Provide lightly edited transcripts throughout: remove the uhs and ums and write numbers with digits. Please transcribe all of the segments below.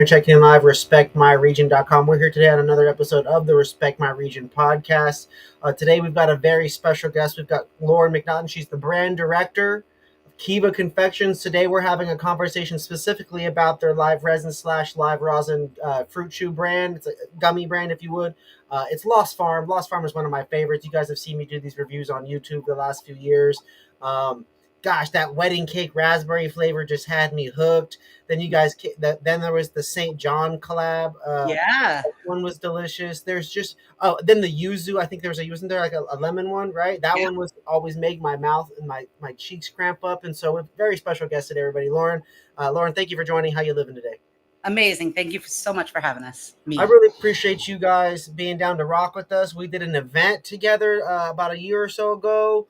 You're checking in live, respectmyregion.com. We're here today on another episode of the Respect My Region podcast. Today we've got a very special guest. We've got Lauren McNaughton. She's the brand director of Kiva Confections. Today we're having a conversation specifically about their live resin / live rosin fruit chew brand. It's a gummy brand, if you would. It's Lost Farm. Lost Farm is one of my favorites. You guys have seen me do these reviews on YouTube the last few years. Gosh, that wedding cake raspberry flavor just had me hooked. Then you guys, then there was the St. John collab. Yeah. That one was delicious. There's just then the yuzu. I think there was a yuzu in there, like a lemon one, right? That Yeah. one was always make my mouth and my cheeks cramp up. And so, a very special guest today, everybody. Lauren, thank you for joining. How you living today? Amazing. Thank you so much for having us. I really appreciate you guys being down to rock with us. We did an event together about a year or so ago.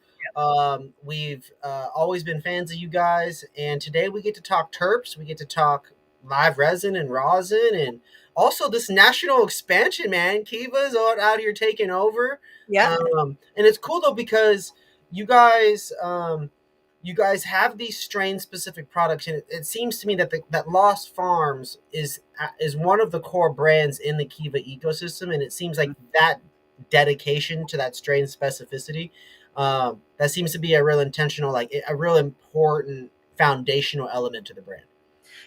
We've always been fans of you guys, and today we get to talk terps. We get to talk live resin and rosin, and also this national expansion. Man, Kiva's out here taking over. Yeah. And it's cool though because you guys. You guys have these strain specific products, and it seems to me that that Lost Farms is one of the core brands in the Kiva ecosystem, and it seems like that dedication to that strain specificity, that seems to be a real intentional, like a real important foundational element to the brand.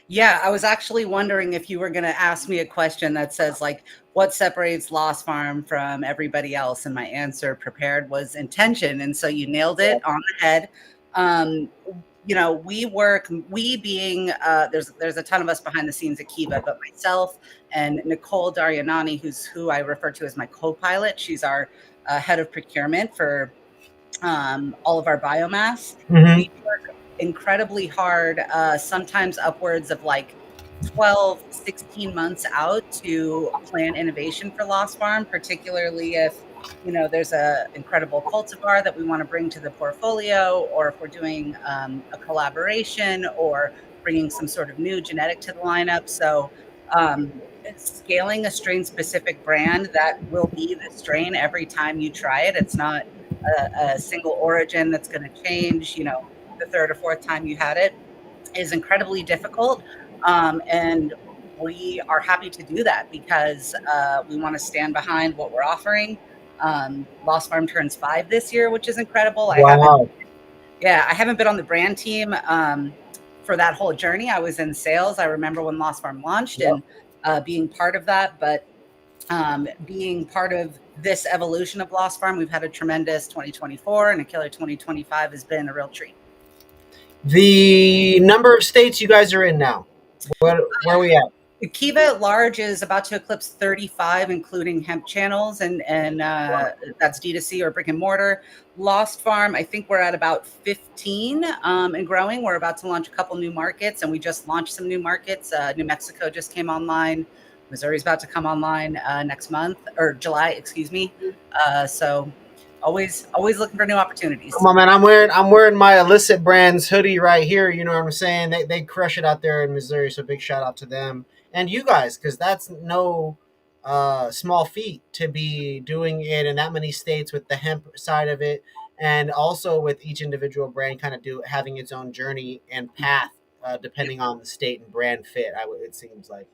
Yeah, I was actually wondering if you were going to ask me a question that says, like, what separates Lost Farm from everybody else? And my answer prepared was intention. And so you nailed it on the head. We being, there's a ton of us behind the scenes at Kiva, but myself and Nicole Daryanani, who I refer to as my co-pilot. She's our head of procurement for all of our biomass. Mm-hmm. We work incredibly hard, sometimes upwards of like 12, 16 months out to plan innovation for Lost Farm, particularly if, there's a incredible cultivar that we want to bring to the portfolio, or if we're doing a collaboration or bringing some sort of new genetic to the lineup. So it's scaling a strain specific brand that will be the strain every time you try it. It's not a single origin that's going to change, the third or fourth time you had it, is incredibly difficult. And we are happy to do that because we want to stand behind what we're offering. Lost Farm turns 5 this year, which is incredible. Wow. I haven't been on the brand team for that whole journey. I was in sales. I remember when Lost Farm launched and being part of that, but being part of this evolution of Lost Farm, we've had a tremendous 2024 and a killer 2025 has been a real treat. The number of states you guys are in now, where are we at? Kiva at large is about to eclipse 35, including hemp channels, and that's D2C or brick and mortar. Lost Farm, I think we're at about 15 and growing. We're about to launch a couple new markets, and we just launched some new markets. New Mexico just came online. Missouri's about to come online next month, or July, excuse me. So always looking for new opportunities. Come on, man. I'm wearing my Illicit Brands hoodie right here. You know what I'm saying? They crush it out there in Missouri. So big shout out to them and you guys, because that's no small feat to be doing it in that many states with the hemp side of it, and also with each individual brand kind of having its own journey and path depending on the state and brand fit. It seems like.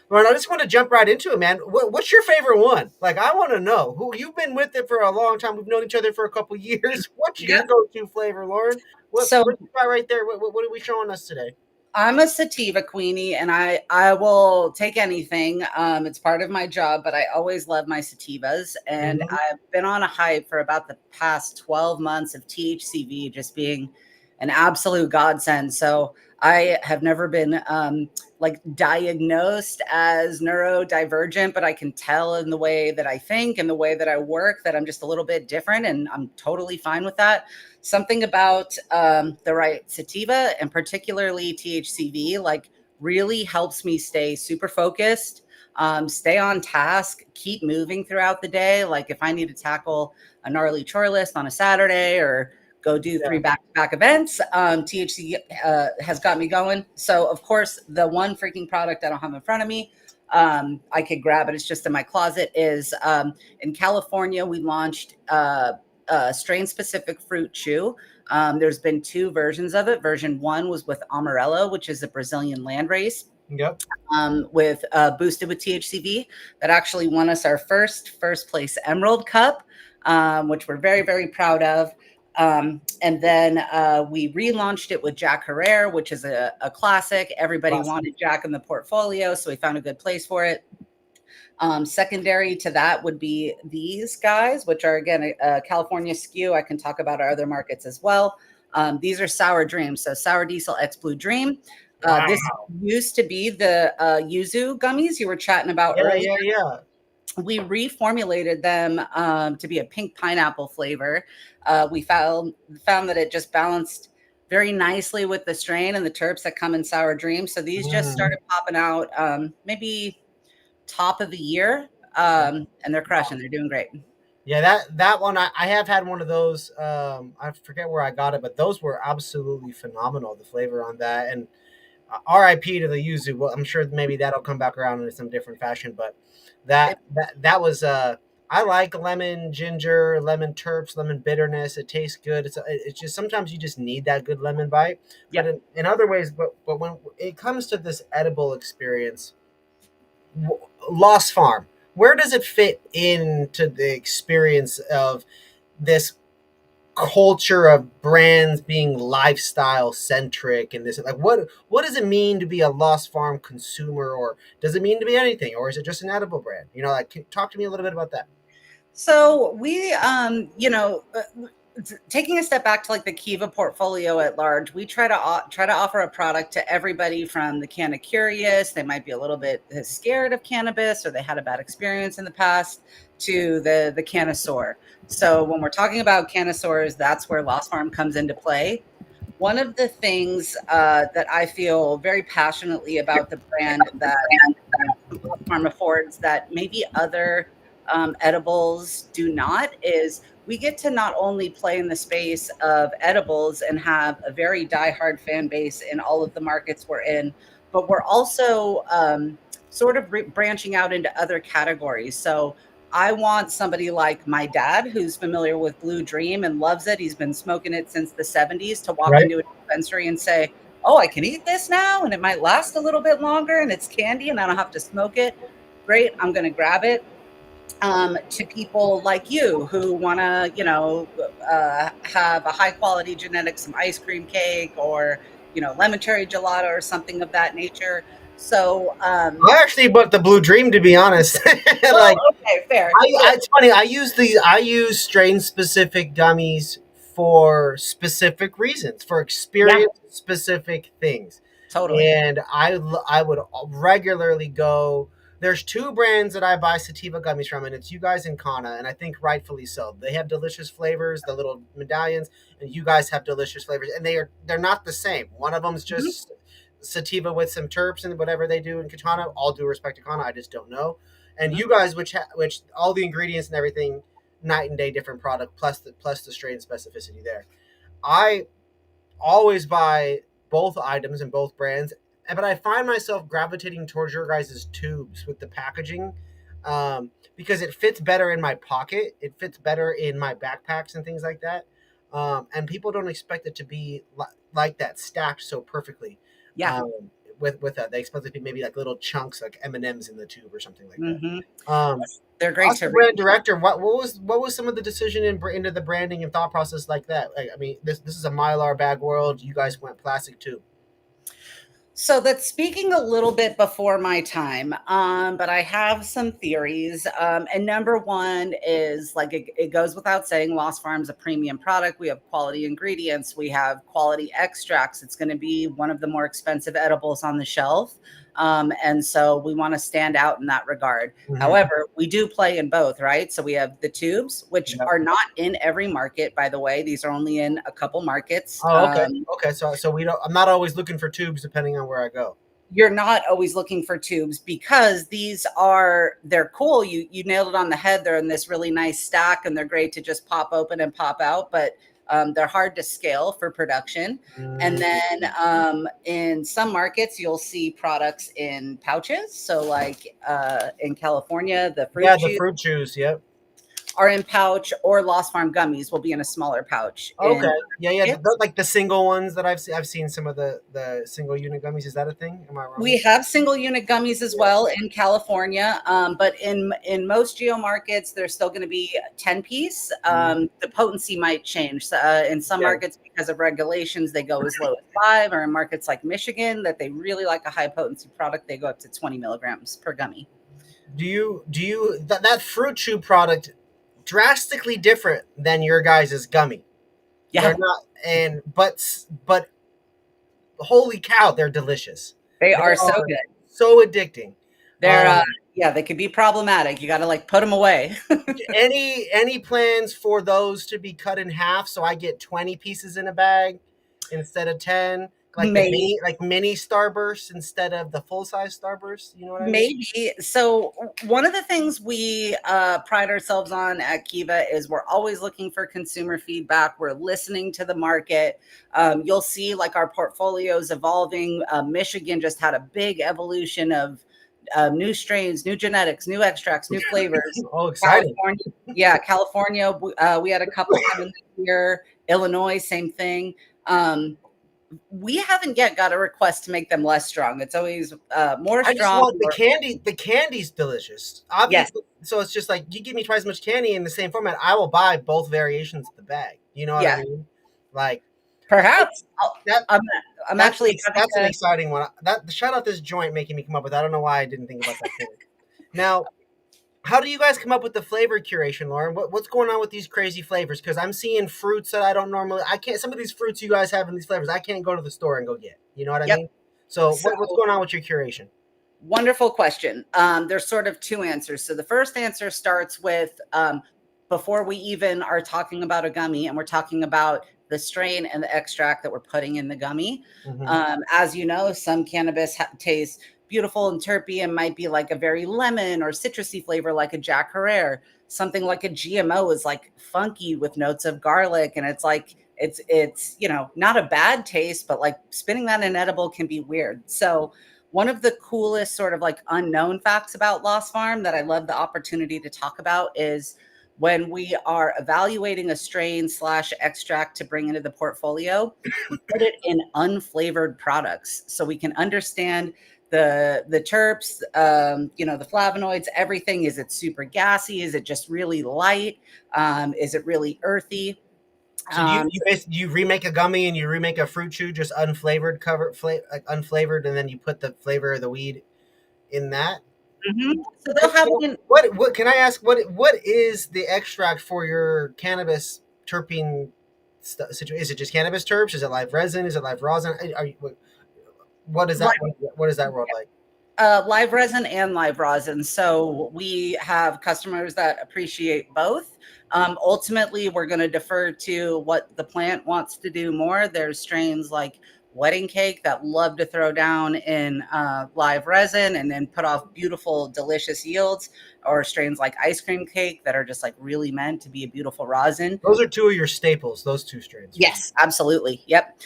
Lauren, I just want to jump right into it, man. What's your favorite one? Like, I want to know. Who you've been with it for a long time. We've known each other for a couple years. What's your go-to flavor, Lauren? What you got right there? What are we showing us today? I'm a sativa queenie, and I will take anything. It's part of my job, but I always love my sativas. And I've been on a hype for about the past 12 months of THCV just being an absolute godsend. So I have never been diagnosed as neurodivergent, but I can tell in the way that I think and the way that I work that I'm just a little bit different, and I'm totally fine with that. Something about the right sativa, and particularly THCV, like really helps me stay super focused, stay on task, keep moving throughout the day. Like if I need to tackle a gnarly chore list on a Saturday or go do 3 back-to-back events, THC has got me going. So of course, the one freaking product I don't have in front of me, I could grab it, it's just in my closet, is in California, we launched strain-specific fruit chew. There's been 2 versions of it. Version 1 was with Amarello, which is a Brazilian landrace. Yep. With boosted with THCV that actually won us our first place Emerald Cup, which we're very very proud of. And then we relaunched it with Jack Herrera, which is a classic. Everybody Classic. wanted Jack in the portfolio, so we found a good place for it. Secondary to that would be these guys, which are again a California skew. I can talk about our other markets as well. These are Sour Dreams, so Sour Diesel X Blue Dream. This Wow. used to be the yuzu gummies you were chatting about Yeah, earlier. yeah, yeah. We reformulated them to be a pink pineapple flavor. We found that it just balanced very nicely with the strain and the terps that come in Sour Dreams. So these just Mm. started popping out maybe top of the year, and they're crushing. They're doing great. Yeah, that one I have had one of those. I forget where I got it, but those were absolutely phenomenal. The flavor on that, and R.I.P. to the yuzu. Well, I'm sure maybe that'll come back around in some different fashion, but that was. I like lemon ginger, lemon terps, lemon bitterness. It tastes good. It's just sometimes you just need that good lemon bite. But Yep. in other ways, but when it comes to this edible experience, Lost Farm, where does it fit into the experience of this culture of brands being lifestyle centric and this, like, what does it mean to be a Lost Farm consumer, or does it mean to be anything, or is it just an edible brand? Talk to me a little bit about that. So we, taking a step back to like the Kiva portfolio at large, we try to offer a product to everybody from the canna curious, they might be a little bit scared of cannabis or they had a bad experience in the past, to the cannasaur. So when we're talking about cannasaurs, that's where Lost Farm comes into play. One of the things that I feel very passionately about the brand that Lost Farm affords that maybe other edibles do not is we get to not only play in the space of edibles and have a very diehard fan base in all of the markets we're in, but we're also sort of branching out into other categories. So I want somebody like my dad, who's familiar with Blue Dream and loves it. He's been smoking it since the 70s, to walk Right. into a dispensary and say, "Oh, I can eat this now and it might last a little bit longer and it's candy and I don't have to smoke it. Great, I'm going to grab it." To people like you who want to, have a high quality genetic, some ice cream cake or, lemon cherry gelato or something of that nature. So, I actually bought the Blue Dream, to be honest. well, Like, okay, fair. it's funny. I use strain specific gummies for specific reasons, for Yeah, experience specific things, totally. and I would regularly go. There's two brands that I buy sativa gummies from, and it's you guys and Kana, and I think rightfully so. They have delicious flavors, the little medallions, and you guys have delicious flavors, and they're not the same. One of them's Mhm, just sativa with some terps and whatever they do in Katana. All due respect to Kana, I just don't know. And mhm, you guys, which all the ingredients and everything, night and day different product, plus the strain specificity there. I always buy both items and both brands, but I find myself gravitating towards your guys' tubes with the packaging, because it fits better in my pocket. It fits better in my backpacks and things like that. And people don't expect it to be like that, stacked so perfectly. yeah. Um, with that, they expect it to be maybe like little chunks, like M&Ms in the tube or something like that. Hmm. Um, They're great as to the read. brand director, what was some of the decision into the branding and thought process like that? Like, I mean, this is a Mylar bag world. You guys went plastic too. So that's speaking a little bit before my time, but I have some theories. And number one is like it goes without saying, Lost Farm's a premium product. We have quality ingredients, we have quality extracts. It's going to be one of the more expensive edibles on the shelf. And so we want to stand out in that regard. Hmm. However, we do play in both, right? So we have the tubes, which Yeah. are not in every market, by the way. These are only in a couple markets. Oh, okay. Okay. So we don't. I'm not always looking for tubes depending on where I go. You're not always looking for tubes because they're cool. You nailed it on the head. They're in this really nice stack and they're great to just pop open and pop out, but they're hard to scale for production. And Mm, then in some markets, you'll see products in pouches. So like in California, the fruit yeah, the juice, fruit juice. Yep. are in pouch, or Lost Farm gummies will be in a smaller pouch Okay. in Yeah, yeah. kits. Like the single ones that I've seen some of the single unit gummies. Is that a thing? Am I wrong? We have single unit gummies as well in California, but in most geo markets, they're still going to be 10 piece. The potency might change in some Yeah. markets because of regulations. They go as low as 5, or in markets like Michigan that they really like a high potency product, they go up to 20 milligrams per gummy. Do you that fruit chew product drastically different than your guys' gummy? They're Yeah, not, and but holy cow, they're delicious. they They are so are good. so addicting. They're yeah, they could be problematic. You got to like put them away. Any plans for those to be cut in half so I get 20 pieces in a bag instead of 10? Like the Maybe. mini Starburst instead of the full size Starburst. You know what I mean? Maybe. So one of the things we pride ourselves on at Kiva is we're always looking for consumer feedback. We're listening to the market. You'll see like our portfolios evolving. Michigan just had a big evolution of new strains, new genetics, new extracts, new flavors. Oh, exciting. California, yeah, California. We had a couple coming this year. Illinois, same thing. We haven't yet got a request to make them less strong. It's always more I just strong. want the candy. The candy's delicious. Yes, Obviously, so it's just like you give me twice as much candy in the same format. I will buy both variations of the bag. You know what I yeah, mean? Like perhaps. that. I'm, I'm actually having That's an a exciting one. That shout out this joint making me come up with. I don't know why I didn't think about that sooner. Now, how do you guys come up with the flavor curation, Lauren? What's going on with these crazy flavors? Because I'm seeing fruits that I don't normally. I can't. Some of these fruits you guys have in these flavors, I can't go to the store and go get. You know what I yep. mean? So So what's going on with your curation? wonderful question. There's sort of two answers. So the first answer starts with before we even are talking about a gummy, and we're talking about the strain and the extract that we're putting in the gummy. Mm-hmm. As you know, some cannabis tastes beautiful and terpy and might be like a very lemon or citrusy flavor, like a Jack Herrera. Something like a GMO is like funky with notes of garlic, and it's like it's not a bad taste, but like spinning that in edible can be weird. So one of the coolest sort of like unknown facts about Lost Farm that I love the opportunity to talk about is when we are evaluating a strain slash extract to bring into the portfolio, we put it in unflavored products so we can understand the terps, the flavonoids, everything. Is it super gassy? Is it just really light? Is it really earthy? So you remake a gummy and you remake a fruit chew just unflavored, like unflavored, and then you put the flavor of the weed in that. So they'll have it in. What can I ask? What is the extract for your cannabis terpene situation? Is it just cannabis terps? Is it live resin? Is it live rosin? What is that? What is that world like? Live resin and live rosin. So we have customers that appreciate both. Ultimately, we're going to defer to what the plant wants to do more. There's strains like wedding cake that love to throw down in live resin and then put off beautiful, delicious yields, or strains like ice cream cake that are just like really meant to be a beautiful rosin. Those are two of your staples. Those two strains. Yes, absolutely. Yep.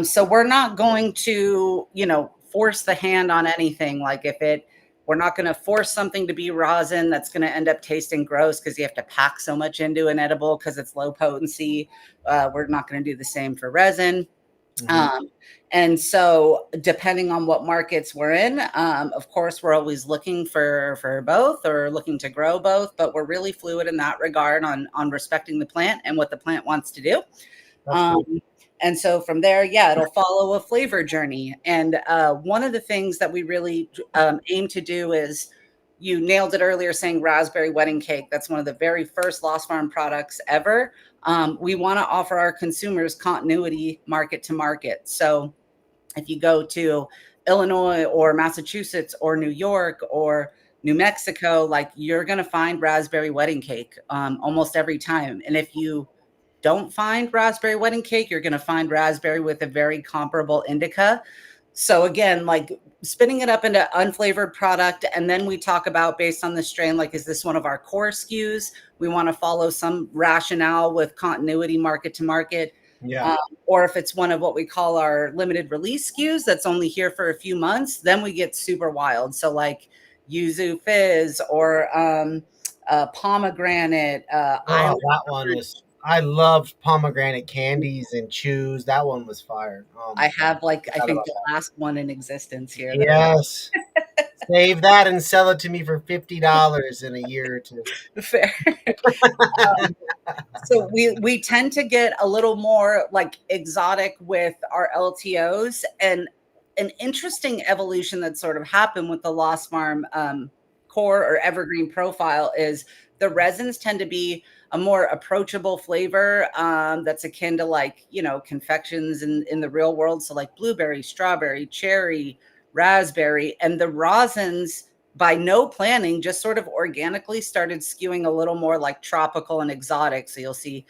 So we're not going to, force the hand on anything. Like we're not going to force something to be rosin that's going to end up tasting gross because you have to pack so much into an edible because it's low potency. We're not going to do the same for resin. Mm-hmm. And so depending on what markets we're in, of course, we're always looking for both or looking to grow both, but we're really fluid in that regard on respecting the plant and what the plant wants to do. That's cool. And so from there, yeah, it'll follow a flavor journey. And one of the things that we really aim to do is, you nailed it earlier saying raspberry wedding cake. That's one of the very first Lost Farm products ever. We want to offer our consumers continuity market to market. So if you go to Illinois or Massachusetts or New York or New Mexico, like you're going to find raspberry wedding cake almost every time. And if you don't find raspberry wedding cake, you're going to find raspberry with a very comparable indica. So again, like spinning it up into unflavored product. And then we talk about, based on the strain, like, is this one of our core SKUs? We want to follow some rationale with continuity market to market. Yeah. Or if it's one of what we call our limited release SKUs that's only here for a few months, then we get super wild. So like Yuzu Fizz or pomegranate, Oh, island that one fruit. was. I loved pomegranate candies and chews. That one was fire. Oh my I god, have like, I forgot think about the that. last one in existence here that I Yes, save that and sell it to me for $50 in a year or two. fair. So we tend to get a little more like exotic with our LTOs, and an interesting evolution that sort of happened with the Lost Farm core or evergreen profile is the resins tend to be a more approachable flavor that's akin to like, you know, confections in the real world. So like blueberry, strawberry, cherry, raspberry, and the rosins by no planning, just sort of organically started skewing a little more like tropical and exotic. So you'll see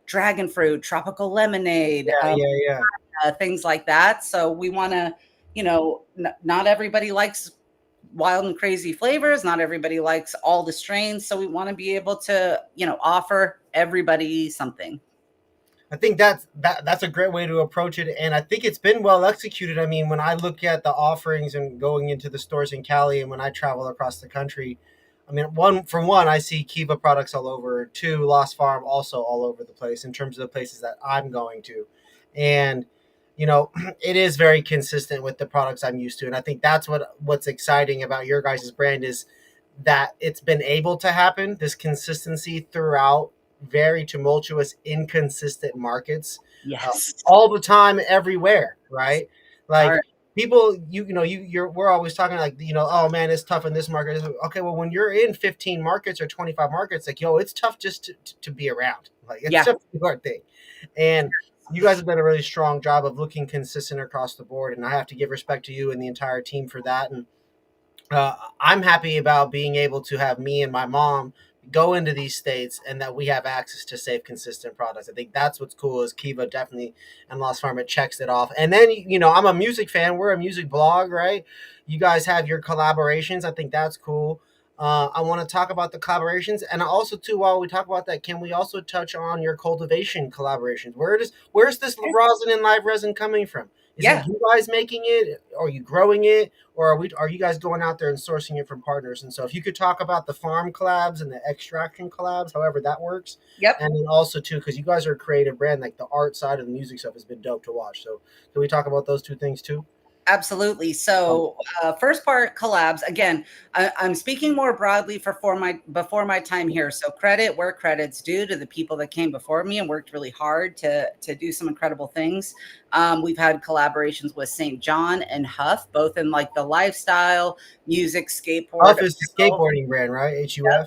dragon fruit, tropical lemonade, Yeah, yeah, yeah. things like that. So we want to, you know, not everybody likes wild and crazy flavors. Not everybody likes all the strains. So we want to be able to, you know, offer everybody something. I think that's a great way to approach it, and I think it's been well executed. I mean, when I look at the offerings and going into the stores in Cali, and when I travel across the country, I mean, one, I see Kiva products all over. Two, Lost Farm also all over the place in terms of the places that I'm going to, and you know, it is very consistent with the products I'm used to, and I think that's what's exciting about your guys' brand is that it's been able to happen this consistency throughout very tumultuous, inconsistent markets, Yes. all the time, everywhere. Right? All Like right. people, you know, you're we're always talking like oh man, it's tough in this market. Okay, well, when you're in 15 markets or 25 markets, like it's tough just to be around. Like it's Yeah. just a hard thing, and you guys have done a really strong job of looking consistent across the board, and I have to give respect to you and the entire team for that. And I'm happy about being able to have me and my mom go into these states and that we have access to safe, consistent products. I think that's what's cool is Kiva definitely and Lost Farm it checks it off. And then I'm a music fan. We're a music blog, right? You guys have your collaborations. I think that's cool. I want to talk about the collaborations, and also too. While we talk about that, can we also touch on your cultivation collaborations? Where's this rosin and live resin coming from? Is it Yeah. you guys making it? Are you growing it? Or are you guys going out there and sourcing it from partners? And so if you could talk about the farm collabs and the extraction collabs, however that works, Yep. and then also too because you guys are a creative brand, like the art side of the music stuff has been dope to watch. So can we talk about those two things too? Absolutely. Um, So, first part collabs. Again, I'm speaking more broadly for my before my time here. So, credit where credit's due to the people that came before me and worked really hard to do some incredible things. We've had collaborations with St. John and Huff, both in like the lifestyle, music, skateboard. Huff is the skateboarding brand, right? HUF. Yeah.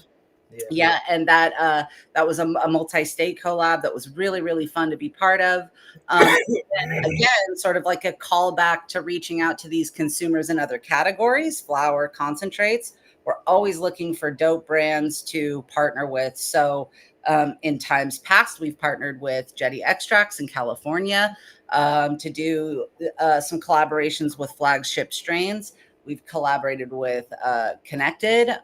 Yeah, and that was a multi-state collab that was really really fun to be part of. Again, sort of like a callback to reaching out to these consumers in other categories, flower concentrates. We're always looking for dope brands to partner with. So in times past, we've partnered with Jetty Extracts in California to do some collaborations with flagship strains. We've collaborated with Connected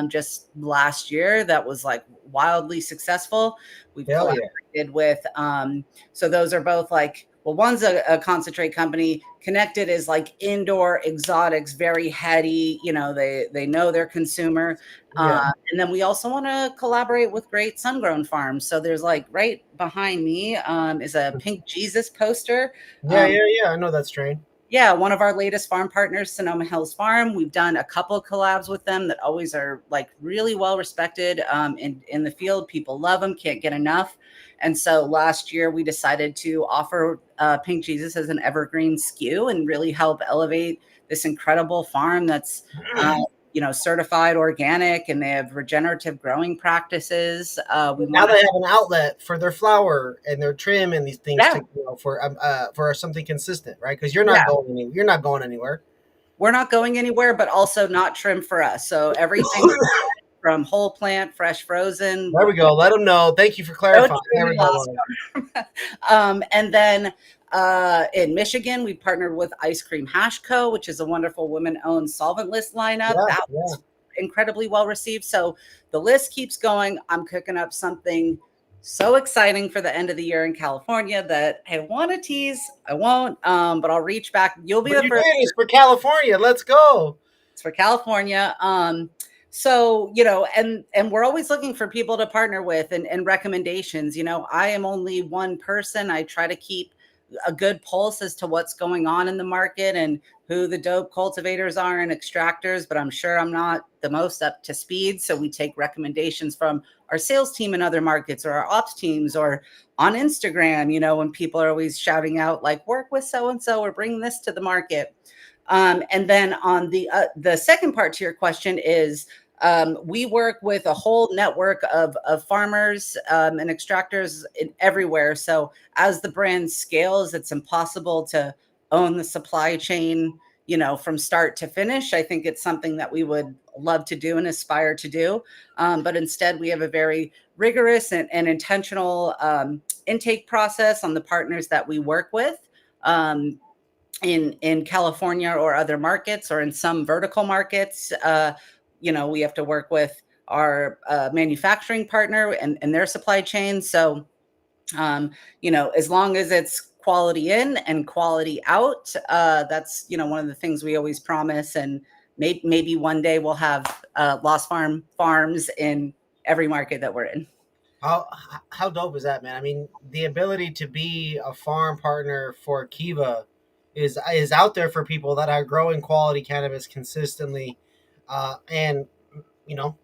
just last year. That was like wildly successful. We've Hell yeah. collaborated with, so those are both like, well, one's a concentrate company. Connected is like indoor exotics, very heady. You know, they know their consumer. Yeah. And then we also want to collaborate with great sun-grown farms. So there's like right behind me is a Pink Jesus poster. Yeah, Um, yeah, yeah. I know that strain. yeah, one of our latest farm partners, Sonoma Hills Farm. We've done a couple collabs with them that always are like really well respected in the field. People love them, can't get enough. And so last year we decided to offer Pink Jesus as an evergreen SKU and really help elevate this incredible farm that's you know, certified organic, and they have regenerative growing practices. We Now want they to, have an outlet for their flour and their trim and these things to yeah, for something consistent, right? Because yeah. you're not going anywhere. We're not going anywhere, but also not trim for us. So everything from whole plant, fresh frozen. There we go. Let them know. Thank you for No clarifying. There trimming we go, loss. Lauren. And then in Michigan, we partnered with Ice Cream Hash Co., which is a wonderful women-owned solventless lineup. Yeah, That yeah. was incredibly well received. So the list keeps going. I'm cooking up something so exciting for the end of the year in California that I want to tease. I won't, but I'll reach back. You'll be But the you first. did. It's for California. Let's go. It's for California. So, and we're always looking for people to partner with and recommendations. I am only one person. I try to keep a good pulse as to what's going on in the market and who the dope cultivators are and extractors, but I'm sure I'm not the most up to speed. So we take recommendations from our sales team in other markets or our ops teams or on Instagram, when people are always shouting out like work with so and so or bring this to the market. And then on the second part to your question is we work with a whole network of farmers and extractors everywhere. So as the brand scales, it's impossible to own the supply chain, from start to finish. I think it's something that we would love to do and aspire to do. But instead, we have a very rigorous and intentional intake process on the partners that we work with. In California or other markets or in some vertical markets, we have to work with our manufacturing partner and their supply chain. So, as long as it's quality in and quality out, that's, one of the things we always promise. And maybe one day we'll have Lost Farms in every market that we're in. How how dope is that, man? I mean, the ability to be a farm partner for Kiva is out there for people that are growing quality cannabis consistently, and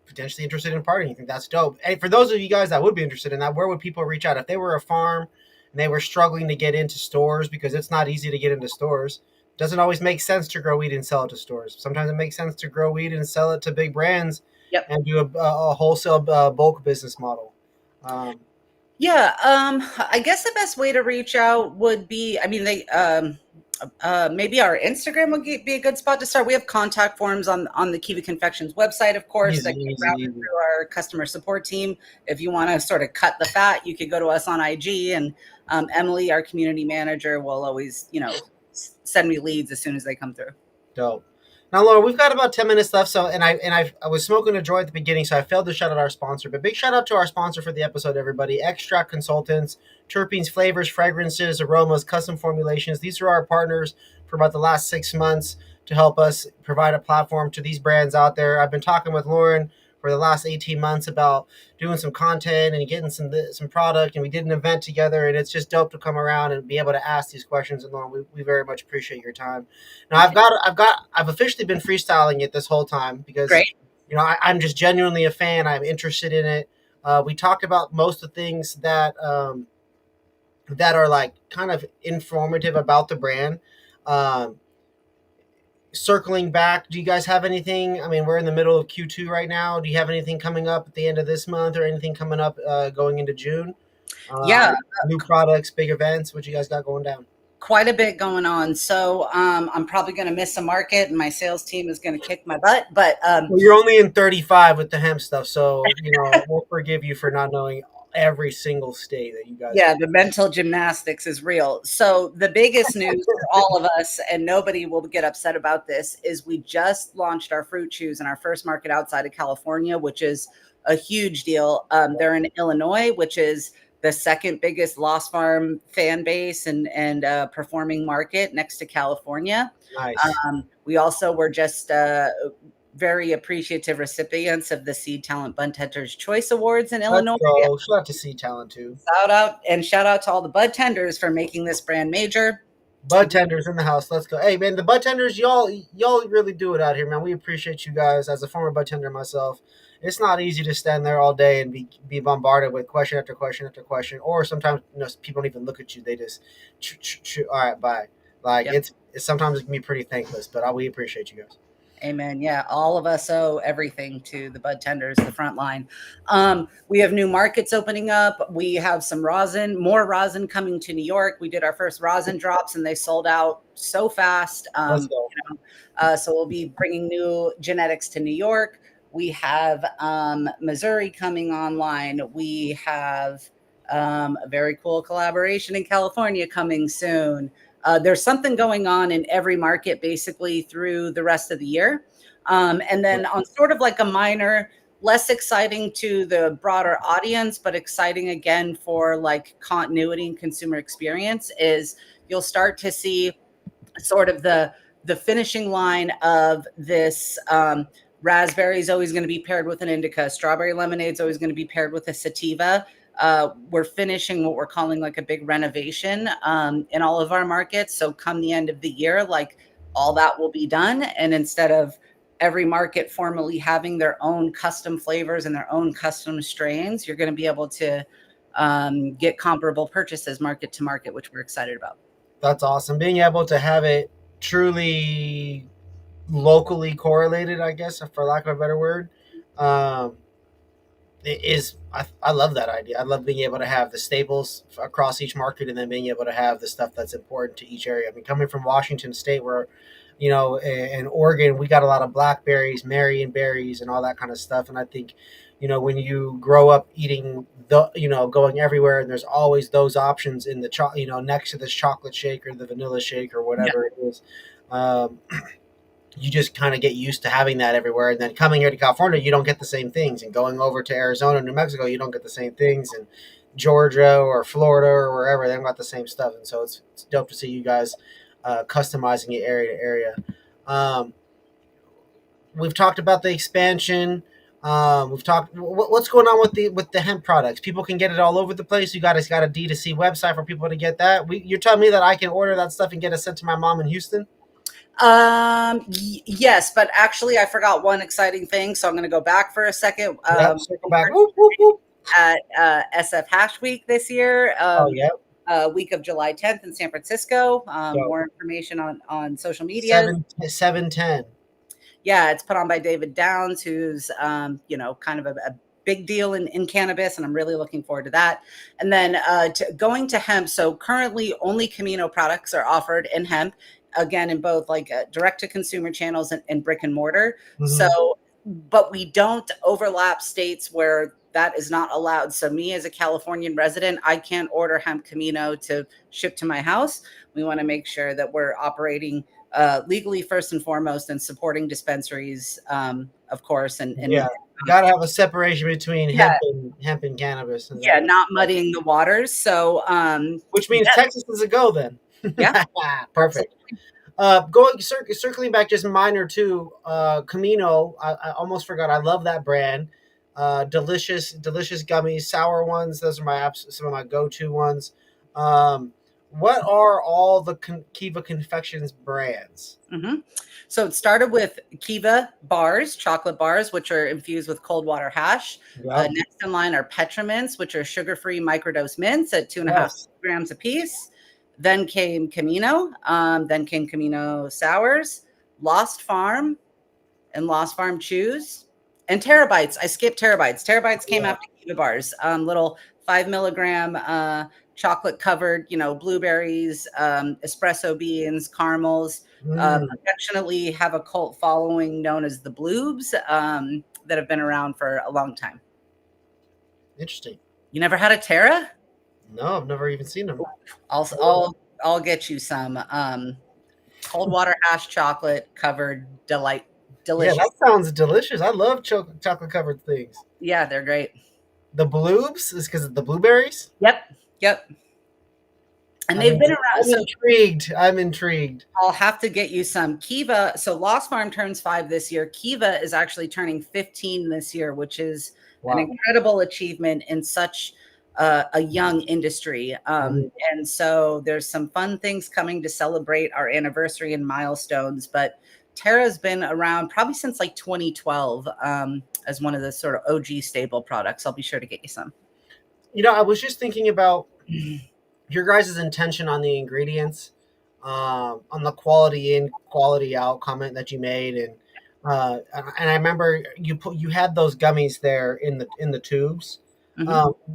potentially interested in partnering. You think that's dope? And for those of you guys that would be interested in that, where would people reach out if they were a farm and they were struggling to get into stores, because it's not easy to get into stores? It doesn't always make sense to grow weed and sell it to stores. Sometimes it makes sense to grow weed and sell it to big brands Yep. and do a wholesale bulk business model. Um, Yeah, I guess the best way to reach out would be, I mean, maybe our Instagram would be a good spot to start. We have contact forms on the Kiva Confections website, of course, easy, that get easy, routed easy. through our customer support team. If you want to sort of cut the fat, you could go to us on IG, and Emily, our community manager, will always, send me leads as soon as they come through. Dope. Now, Laura, we've got about 10 minutes left. So, I was smoking a joint at the beginning, so I failed to shout out our sponsor. But big shout out to our sponsor for the episode, everybody. Extract Consultants, terpenes, flavors, fragrances, aromas, custom formulations. These are our partners for about the last 6 months to help us provide a platform to these brands out there. I've been talking with Lauren for the last 18 months about doing some content and getting some product, and we did an event together, and it's just dope to come around and be able to ask these questions. And Lauren, we very much appreciate your time. Now I've officially been freestyling it this whole time because Great. I'm just genuinely a fan. I'm interested in it. We talked about most of the things that are like kind of informative about the brand. Um, Circling back, do you guys have anything? I mean, we're in the middle of Q2 right now. Do you have anything coming up at the end of this month or anything coming up going into June? Yeah, New products, big events. What you guys got going down? quite a bit going on. So I'm probably going to miss a market, and my sales team is going to kick my butt. But Well, you're only in 35 with the hemp stuff, so we'll forgive you for not knowing every single state that you guys are. yeah, the mental gymnastics is real. So the biggest news for all of us, and nobody will get upset about this, is we just launched our fruit chews in our first market outside of California, which is a huge deal. They're in Illinois, which is the second biggest Lost Farm fan base and performing market next to California. Nice. We also were just very appreciative recipients of the Seed Talent Bud Tenders Choice Awards in Let's Illinois. go. Shout out to Sea Talent too. Shout out to all the bud tenders for making this brand major. Bud tenders in the house. Let's go. Hey man, the bud tenders, y'all really do it out here, man. We appreciate you guys. As a former bud tender myself, it's not easy to stand there all day and be bombarded with question after question after question. Or sometimes people don't even look at you. They just all right, bye. Like Yep. it's sometimes it can be pretty thankless, but we appreciate you guys. Amen. Yeah, all of us owe everything to the bud tenders, the front line. We have new markets opening up. We have more rosin coming to New York. We did our first rosin drops, and they sold out so fast. Let's go. So we'll be bringing new genetics to New York. We have Missouri coming online. We have a very cool collaboration in California coming soon. There's something going on in every market basically through the rest of the year. And then on sort of like a minor, less exciting to the broader audience, but exciting again for like continuity and consumer experience, is you'll start to see sort of the finishing line of this Raspberry is always going to be paired with an indica. Strawberry lemonade is always going to be paired with a sativa. We're finishing what we're calling like a big renovation in all of our markets. So come the end of the year, like all that will be done. And instead of every market formally having their own custom flavors and their own custom strains, you're going to be able to get comparable purchases market to market, which we're excited about. That's awesome. Being able to have it truly locally correlated, I guess, for lack of a better word, um, is I love that idea. I love being able to have the staples across each market, and then being able to have the stuff that's important to each area. I mean, coming from Washington State, where in Oregon, we got a lot of blackberries, Marion berries, and all that kind of stuff. And I think, when you grow up eating going everywhere, and there's always those options in the next to this chocolate shake or the vanilla shake or Yeah. whatever it is. Um, you just kind of get used to having that everywhere. And then coming here to California, you don't get the same things. And going over to Arizona, New Mexico, you don't get the same things. And Georgia or Florida or wherever, they don't got the same stuff. And so it's dope to see you guys customizing it area to area. Um, we've talked about the expansion. We've talked what's going on with the hemp products. People can get it all over the place. You guys got a D2C website for people to get that. You're telling me that I can order that stuff and get it sent to my mom in Houston? Yes, but actually I forgot one exciting thing, so I'm going to go back for a second. Yep, circle back. Whoop, whoop, whoop. At SF Hash Week this year. Oh, yeah. Week of July 10th in San Francisco. More information on social media. 7/10. Yeah, it's put on by David Downs, who's kind of a big deal in cannabis, and I'm really looking forward to that. And then going to hemp. So currently, only Camino products are offered in hemp. Again, in both like direct to consumer channels and brick and mortar. Mm-hmm. So, but we don't overlap states where that is not allowed. So me as a Californian resident, I can't order hemp Camino to ship to my house. We want to make sure that we're operating legally first and foremost, and supporting dispensaries, of course. And yeah, got to have a separation between hemp and cannabis. And yeah, not muddying the waters. So, which means Texas is a go then. Yeah, perfect. Circling back just minor too. Camino, I almost forgot. I love that brand. Delicious gummies, sour ones. Those are some of my go-to ones. What are all the Kiva Confections brands? Mm-hmm. So it started with Kiva bars, chocolate bars, which are infused with cold water hash. Yep. Next in line are Petramints, which are sugar-free microdose mints at 2.5 grams a piece. Then came Camino. Then came Camino Sours, Lost Farm, and Lost Farm Chews, and Terabytes. I skipped Terabytes. Terabytes came after Kiva bars. Little 5 milligram chocolate covered, blueberries, espresso beans, caramels. Affectionately have a cult following known as the Bloobs that have been around for a long time. Interesting. You never had a Terra? No, I've never even seen them. I'll get you some cold water hash chocolate covered delicious. Yeah, that sounds delicious. I love chocolate covered things. Yeah, they're great. The Bloobs is because of the blueberries? Yep. And they've been around. I'm intrigued. I'll have to get you some. Kiva. So Lost Farm turns 5 this year. Kiva is actually turning 15 this year, which is an incredible achievement in such a young industry. And so there's some fun things coming to celebrate our anniversary and milestones. But Terra's been around probably since like 2012 as one of the sort of OG staple products. I'll be sure to get you some. I was just thinking about your guys' intention on the ingredients, on the quality in, quality out comment that you made, and I remember you had those gummies there in the tubes. Mm-hmm.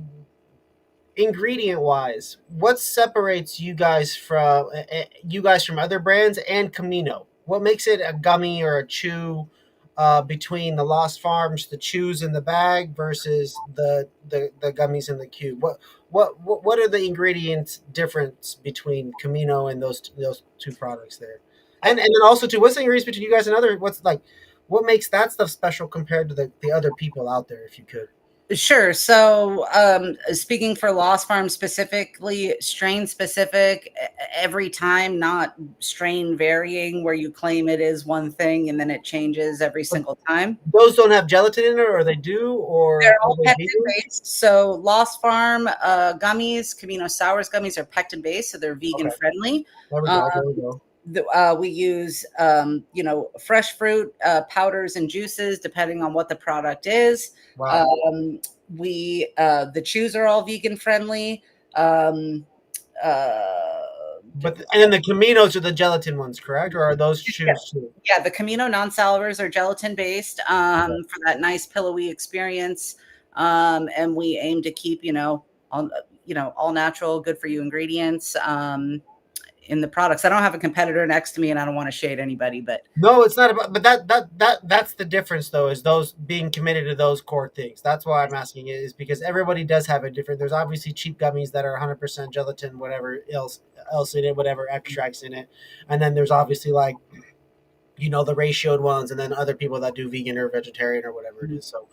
Ingredient wise, what separates you guys from other brands and Camino? What makes it a gummy or a chew between the Lost Farms, the chews in the bag versus the gummies in the cube? What are the ingredients difference between Camino and those two products there? And then also too, what's the ingredients between you guys and other? What makes that stuff special compared to the other people out there? If you could. Sure. So, speaking for Lost Farm specifically, strain specific every time, not strain varying where you claim it is one thing and then it changes every But single time. those don't have gelatin in it, or they do, or They're are all they pectin vegan? based. So, Lost Farm gummies, Camino Sours gummies are pectin based, so they're vegan Okay, friendly. there we Um, go. There we go. we use fresh fruit powders and juices depending on what the product is. Wow. um, we the chews are all vegan friendly. um, uh, And then the Caminos are the gelatin ones, correct? Or are those yeah, chews too? yeah, the Camino non-salivars are gelatin based, Okay. for that nice pillowy experience. And we aim to keep all natural, good for you ingredients in the products. I don't have a competitor next to me, and I don't want to shade anybody, but No, it's not about. But that's the difference, though, is those being committed to those core things. That's why I'm asking it, is because everybody does have a different. There's obviously cheap gummies that are 100% gelatin, whatever else in it, whatever extracts in it, and then there's obviously like the ratioed ones, and then other people that do vegan or vegetarian or whatever it is. So,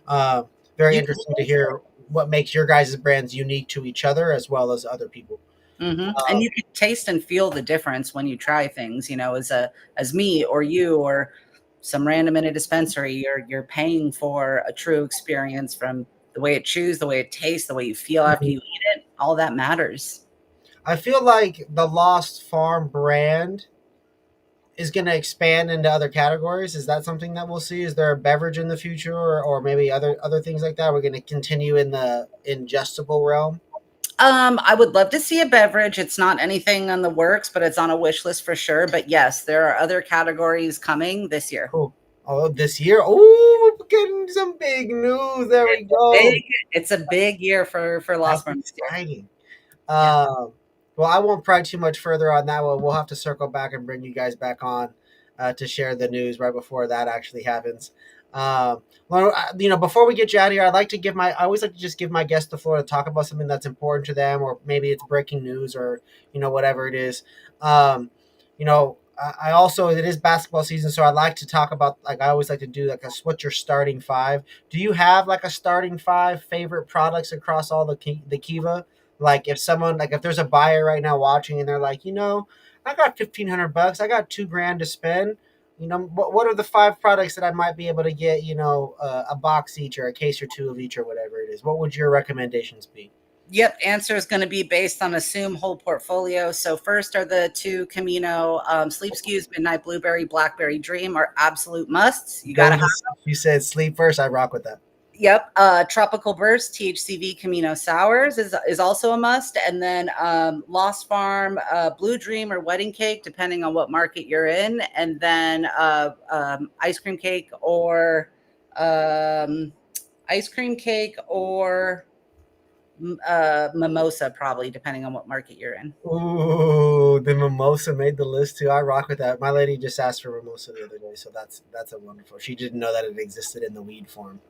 uh, very you interesting to hear what makes your guys' brands unique to each other as well as other people. and Uh, you can taste and feel the difference when you try things. As me or you or some random in a dispensary, you're paying for a true experience from the way it chews, the way it tastes, the way you feel after you eat it. All that matters. I feel like the Lost Farm brand is going to expand into other categories. Is that something that we'll see? Is there a beverage in the future, or maybe other things like that? We're going to continue in the ingestible realm. I would love to see a beverage. It's not anything on the works, but it's on a wish list for sure. But yes, there are other categories coming this year. Cool. Oh, this year. Oh, we're getting some big news. There we It's a big, go. it's a big year for Lost That's Farm this year. exciting. Yeah. Um, well, I won't pry too much further on that one. We'll have to circle back and bring you guys back on to share the news right before that actually happens. Well, before we get you out of here, I always like to just give my guests the floor to talk about something that's important to them, or maybe it's breaking news, or whatever it is. I also, it is basketball season, so I like to talk about, like, I always like to do like what's your starting five? Do you have like a starting five favorite products across all the Kiva? Like if there's a buyer right now watching and they're like, I got $1,500, I got $2,000 to spend. What are the five products that I might be able to get? A box each or a case or two of each or whatever it is. What would your recommendations be? Yep, answer is going to be based on assume whole portfolio. So first are the two Camino Sleep Skews, Midnight Blueberry, Blackberry Dream are absolute musts. You got to have. You said sleep first. I rock with that. Yep, Tropical Burst THCV Camino Sours is also a must, and then Lost Farm Blue Dream or Wedding Cake, depending on what market you're in, and then ice cream cake or um, ice cream cake or mimosa, probably depending on what market you're in. Ooh, the mimosa made the list too. I rock with that. My lady just asked for mimosa the other day, so that's a wonderful. She didn't know that it existed in the weed form.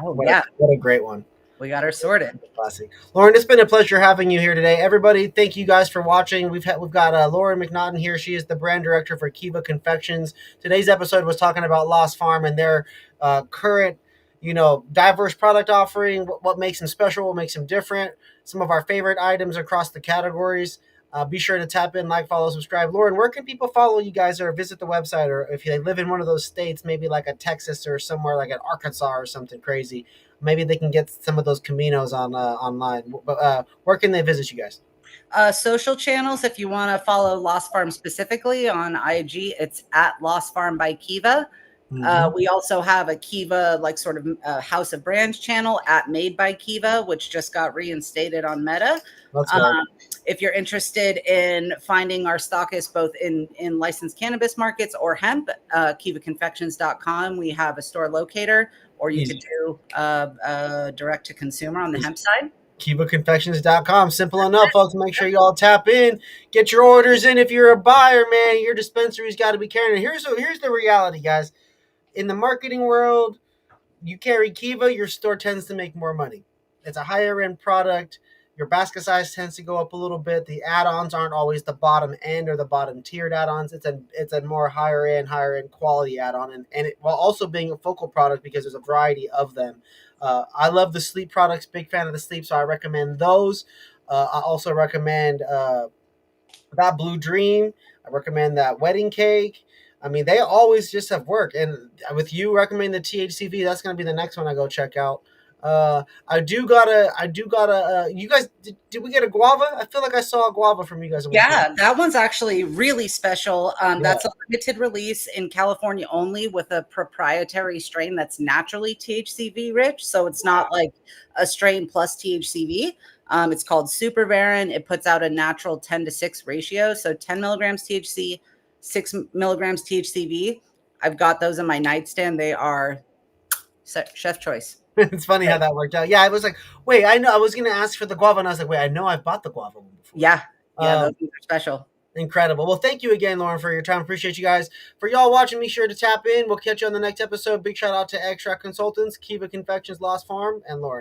Oh What a, yeah, what a great one. we got her sorted. Classic. Lauren, it's been a pleasure having you here today. Everybody, thank you guys for watching. We've got Lauren McNaughton here. She is the brand director for Kiva Confections. Today's episode was talking about Lost Farm and their current, diverse product offering. What makes them special? What makes them different? Some of our favorite items across the categories. Be sure to tap in, like, follow, subscribe. Lauren, where can people follow you guys or visit the website? Or if they live in one of those states, maybe like a Texas or somewhere like an Arkansas or something crazy, maybe they can get some of those Caminos on online. But where can they visit you guys? Social channels, if you want to follow Lost Farm specifically on IG, it's at Lost Farm by Kiva. Mm-hmm. We also have a Kiva, like sort of House of Brands channel at Made by Kiva, which just got reinstated on Meta. Let's Um, go. if you're interested in finding our stockists both in licensed cannabis markets or hemp, kivaconfections.com. We have a store locator, or you could Easy. do direct to consumer on the hemp side. KivaConfections.com. Simple enough, folks. Make sure you all tap in. Get your orders in. If you're a buyer, man, your dispensary's got to be carrying it. Here's the reality, guys. In the marketing world, you carry Kiva, your store tends to make more money. It's a higher end product. Your basket size tends to go up a little bit. The add-ons aren't always the bottom end or the bottom tiered add-ons. It's a more higher end quality add-on, and it, while also being a focal product because there's a variety of them. I love the sleep products. Big fan of the sleep, so I recommend those. I also recommend that Blue Dream. I recommend that Wedding Cake. I mean, they always just have worked. And with you recommending the THCV, that's going to be the next one I go check out. You guys, did we get a guava? I feel like I saw a guava from you guys at one point. Yeah, that one's actually really special. Yeah. That's a limited release in California only with a proprietary strain that's naturally THCV rich. So it's not like a strain plus THCV. It's called Super Baron. It puts out a natural 10-to-6 ratio. So 10 milligrams THC, 6 milligrams THCV. I've got those in my nightstand. They are chef choice. It's funny how that worked out. Yeah, I was like, wait, I know I was going to ask for the guava, and I was like, wait, I know I've bought the guava one before. Yeah. Yeah, those Um, are special. Incredible. Well, thank you again, Lauren, for your time. Appreciate you guys. For y'all watching, be sure to tap in. We'll catch you on the next episode. Big shout out to Extract Consultants, Kiva Confections, Lost Farm, and Lauren.